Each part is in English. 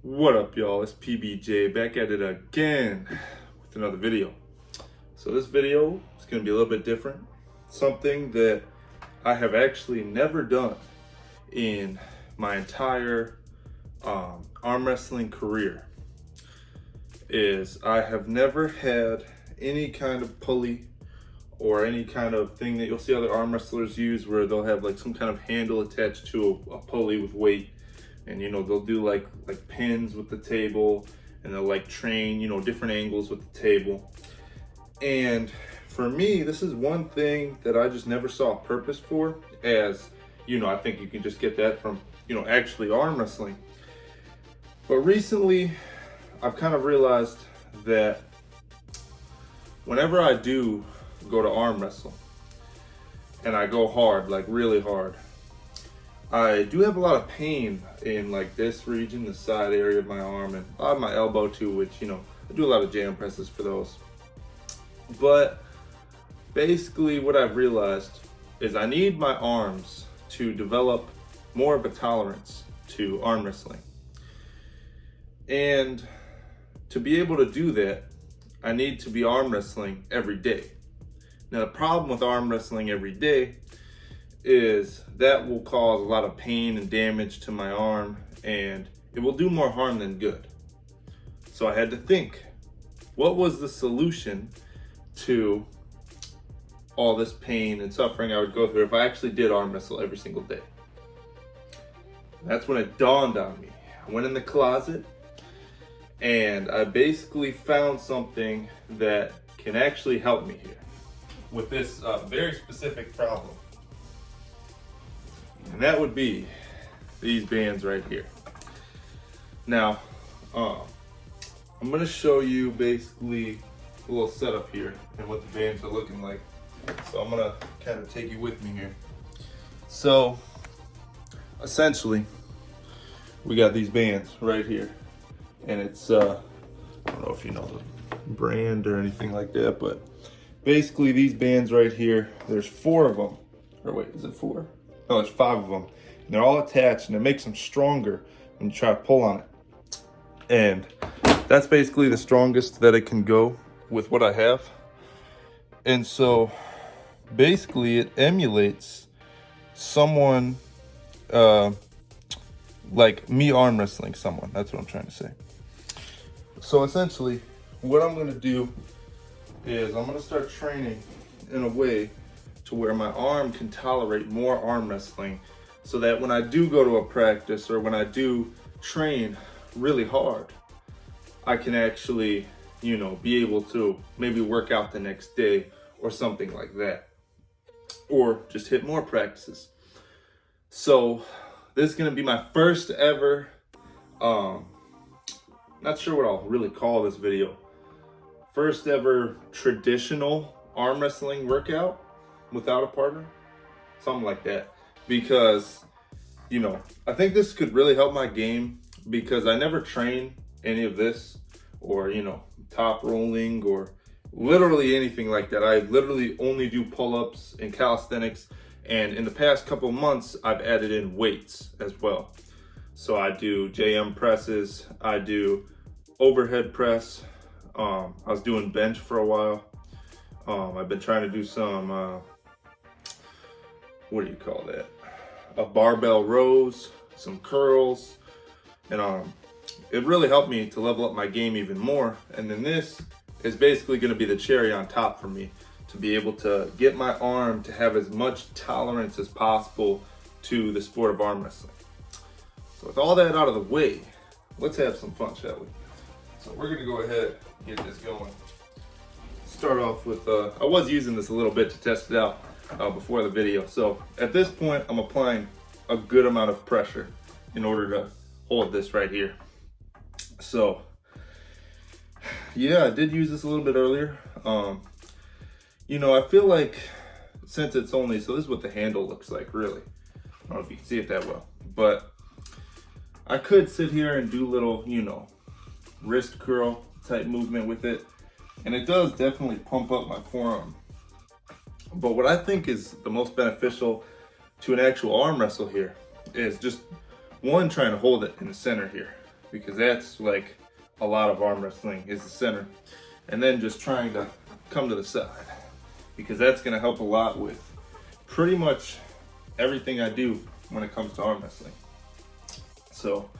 What up, y'all? It's PBJ back at it again with another video. So this video is going to be a little bit different. Something that I have actually never done in my entire arm wrestling career is I have never had any kind of pulley or any kind of thing that you'll see other arm wrestlers use where they'll have like some kind of handle attached to a pulley with weight. And they'll do like pins with the table, and they'll like train different angles with the table. And for me, this is one thing that I just never saw a purpose for, as I think you can just get that from actually arm wrestling. But recently I've kind of realized that whenever I do go to arm wrestle and I go hard, like really hard, I do have a lot of pain in like this region, the side area of my arm, and a lot of my elbow too, which I do a lot of jam presses for those. But basically what I've realized is I need my arms to develop more of a tolerance to arm wrestling. And to be able to do that, I need to be arm wrestling every day. Now the problem with arm wrestling every day is that will cause a lot of pain and damage to my arm, and it will do more harm than good. So I had to think, what was the solution to all this pain and suffering I would go through if I actually did arm wrestle every single day? That's when it dawned on me. I went in the closet and I basically found something that can actually help me here with this very specific problem. And that would be these bands right here. Now, I'm gonna show you basically a little setup here and what the bands are looking like. So I'm gonna kind of take you with me here. So essentially, we got these bands right here. And it's, I don't know if you know the brand or anything like that, but basically these bands right here, there's 4 of them. Or wait, is it 4? No, there's 5 of them. And they're all attached, and it makes them stronger when you try to pull on it. And that's basically the strongest that it can go with what I have. And so basically it emulates someone like me arm wrestling someone. That's what I'm trying to say. So essentially what I'm going to do is I'm going to start training in a way to where my arm can tolerate more arm wrestling, so that when I do go to a practice or when I do train really hard, I can actually, be able to maybe work out the next day or something like that, or just hit more practices. So this is going to be my first ever, not sure what I'll really call this video, first ever traditional arm wrestling workout without a partner, something like that. Because I think this could really help my game, because I never train any of this or top rolling or literally anything like that. I literally only do pull-ups and calisthenics, and in the past couple months I've added in weights as well. So I do JM presses, I do overhead press, I was doing bench for a while. I've been trying to do some what do you call that? A barbell rows, some curls, and it really helped me to level up my game even more. And then this is basically going to be the cherry on top for me, to be able to get my arm to have as much tolerance as possible to the sport of arm wrestling. So with all that out of the way, let's have some fun, shall we? So we're going to go ahead and get this going. Start off with, I was using this a little bit to test it out before the video. So at this point, I'm applying a good amount of pressure in order to hold this right here. So yeah, I did use this a little bit earlier. I feel like since it's only, so this is what the handle looks like really. I don't know if you can see it that well, but I could sit here and do little, wrist curl type movement with it. And it does definitely pump up my forearm. But what I think is the most beneficial to an actual arm wrestle here is just one, trying to hold it in the center here. because that's like a lot of arm wrestling is the center. And then just trying to come to the side, because that's gonna help a lot with pretty much everything I do when it comes to arm wrestling. So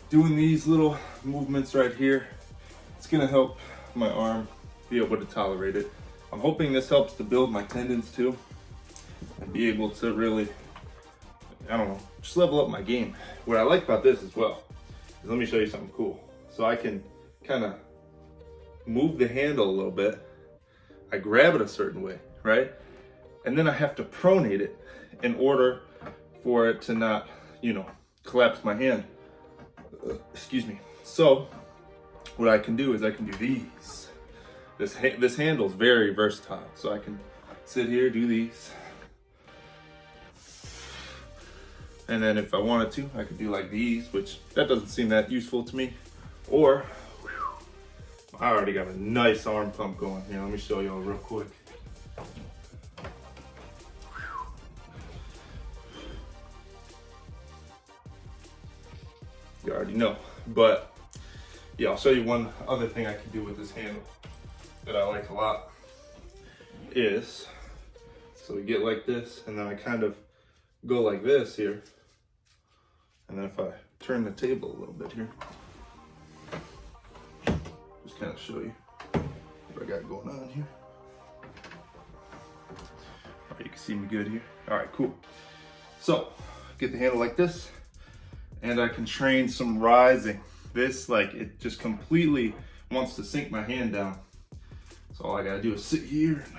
doing these little movements right here, it's gonna help my arm be able to tolerate it. I'm hoping this helps to build my tendons too and be able to really, I don't know, just level up my game. What I like about this as well is, let me show you something cool. So I can kind of move the handle a little bit. I grab it a certain way, right? And then I have to pronate it in order for it to not, you know, collapse my hand. Excuse me. So what I can do is I can do these. This handle is very versatile. So I can sit here, do these. And then if I wanted to, I could do like these, which that doesn't seem that useful to me. Or, I already got a nice arm pump going. Here, let me show y'all real quick. You already know. But yeah, I'll show you one other thing I can do with this handle that I like a lot is, so we get like this, and then I kind of go like this here. And then if I turn the table a little bit here, just kind of show you what I got going on here. All right, you can see me good here. All right, cool. So get the handle like this, and I can train some rising. This, like, it just completely wants to sink my hand down. So all I gotta do is sit here and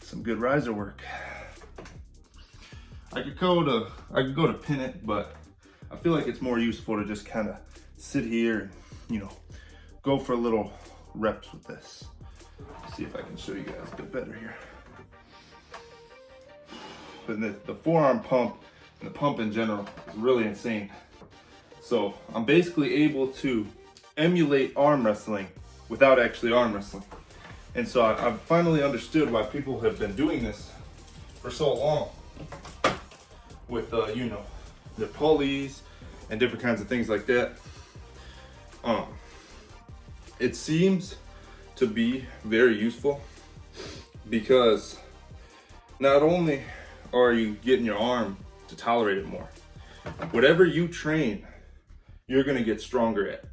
some good riser work. I could go to pin it, but I feel like it's more useful to just kind of sit here and, you know, go for little reps with this. See if I can show you guys a bit better here. But the forearm pump and the pump in general is really insane. So I'm basically able to emulate arm wrestling without actually arm wrestling. And so I've finally understood why people have been doing this for so long with, you know, their pulleys and different kinds of things like that. It seems to be very useful because not only are you getting your arm to tolerate it more, whatever you train, you're gonna get stronger at.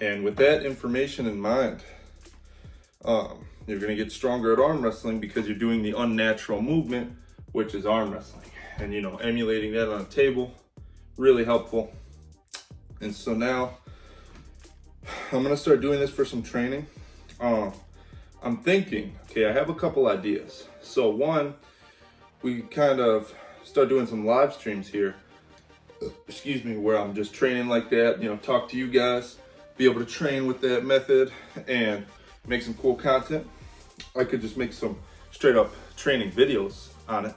And with that information in mind, you're gonna get stronger at arm wrestling because you're doing the unnatural movement, which is arm wrestling. And, you know, emulating that on a table, really helpful. And so now I'm gonna start doing this for some training. I'm thinking, okay, I have a couple ideas. So one, we kind of start doing some live streams here, excuse me, where I'm just training like that, you know, talk to you guys, be able to train with that method and make some cool content. I could just make some straight up training videos on it.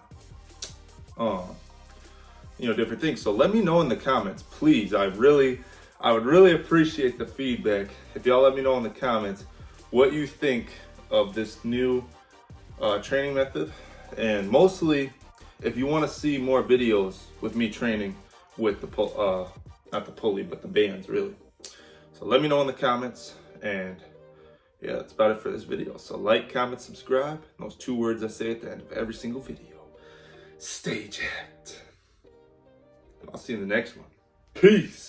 You know, different things. So let me know in the comments, please. I would really appreciate the feedback. If y'all let me know in the comments what you think of this new training method, and mostly if you want to see more videos with me training with the not the pulley, but the bands, really. So let me know in the comments, and yeah, that's about it for this video. So like, comment, subscribe, and those 2 words I say at the end of every single video. Stay jacked. And I'll see you in the next one. Peace.